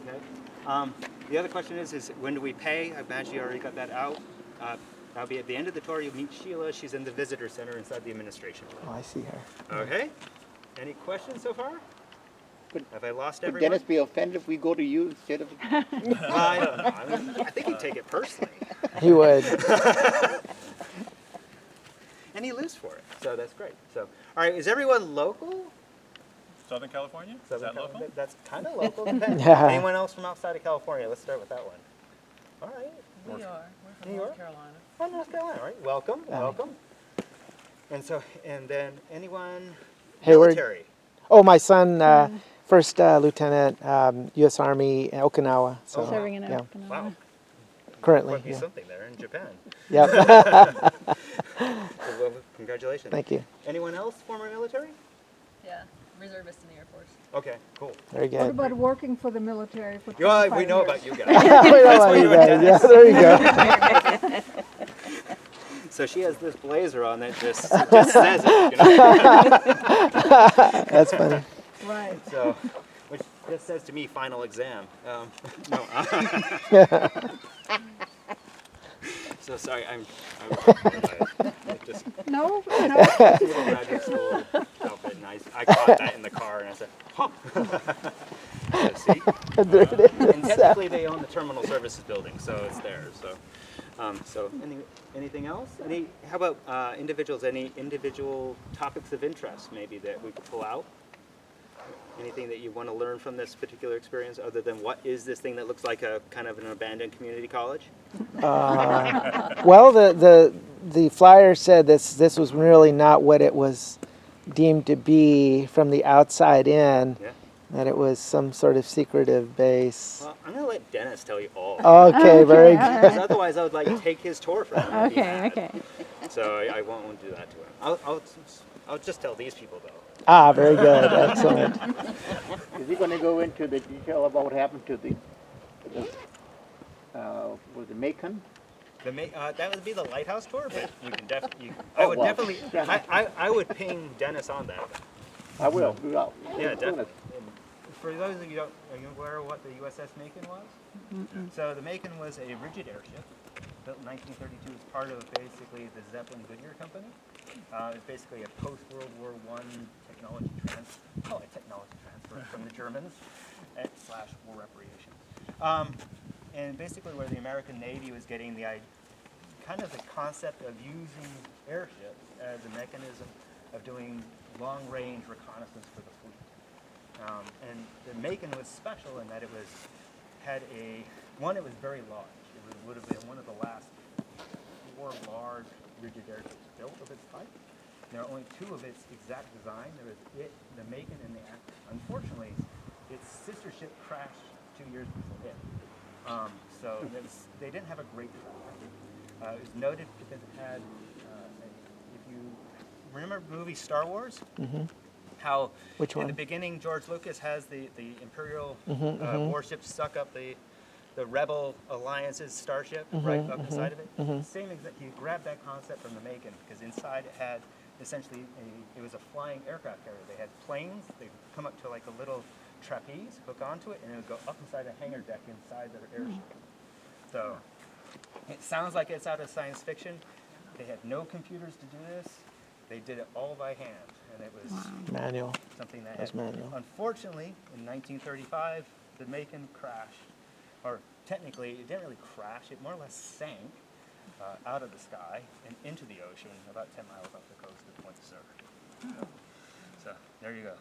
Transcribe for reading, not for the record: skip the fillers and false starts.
Okay. The other question is when do we pay? I imagine you already got that out. That'll be at the end of the tour. You'll meet Sheila. She's in the visitor center inside the administration building. Oh, I see her. Okay. Any questions so far? Have I lost Would everyone? Dennis be offended if we go to you instead of... I don't know. I mean, I think he'd take it personally. He would. And he lives for it, so that's great. So, all right, is everyone local? Southern California? Is that local? That's kind of local. Anyone else from outside of California? Let's start with that one. All right. We are. We're from New North York? Carolina. Oh, North Carolina. All right. Welcome. Welcome. And so, and then anyone Hayward. military? Oh, my son, first lieutenant, U.S. Army in Okinawa. So, Serving in yeah. Okinawa. Wow. Currently, Must be yeah. something there in Japan. Yep. Well, congratulations. Thank you. Anyone else former military? Yeah, reservist in the Air Force. Okay, cool. Very What good. about working for the military for Yeah, 25 we know years? about you guys. We don't want you guys. Yeah, there you go. So she has this blazer on that just says it. You know? That's funny. Right. So, which just says to me, final exam. No. So sorry, I just No, no. little graduate school outfit, and I caught that in the car, and I said, huh. So, see? There it is. And technically, they own the terminal services building, so it's theirs. So, anything else? How about individuals? Any individual topics of interest, maybe that we could pull out? Anything that you want to learn from this particular experience, other than what is this thing that looks like a kind of an abandoned community college? Well, the flyer said this was really not what it was deemed to be from the outside in. Yeah. That it was some sort of secretive base. Well, I'm going to let Dennis tell you all. Okay, very all good. Because otherwise, I would like take his tour for him. and be Okay, mad. okay. So I won't do that to him. I'll just tell these people though. Ah, very good. Excellent. Is he going to go into the detail about what happened to the was it Macon? That would be the lighthouse tour, but we can definitely. Oh, well. I would ping Dennis on that. I will. Yeah, definitely. For those of you who don't, are you aware of what the USS Macon was? So the Macon was a rigid airship built in 1932 as part of basically the Zeppelin Goodyear Company. It's basically a post-World War I technology transfer from the Germans / war reparations. And basically where the American Navy was getting the kind of the concept of using airships as a mechanism of doing long-range reconnaissance for the fleet. And the Macon was special in that it was it was very large. It would have been one of the last 4 large rigid airships built of its type. There are only 2 of its exact design. There was the Macon, and the unfortunately, its sister ship crashed 2 years before it. So they didn't have a great track record. It was noted because it had, if you remember the movie Star Wars, how Which in one? the beginning George Lucas has the Imperial warships suck up the Rebel Alliance's starship right up inside of it. Same exact. He grabbed that concept from the Macon because inside it had essentially it was a flying aircraft carrier. They had planes. They'd come up to like a little trapeze, hook onto it, and it would go up inside a hangar deck inside their airship. So it sounds like it's out of science fiction. They had no computers to do this. They did it all by hand, and it was Manual. something that That's manual. Unfortunately, in 1935, the Macon crashed, or technically, it didn't really crash. It more or less sank out of the sky and into the ocean about 10 miles off the coast of Point Sur. So there you go.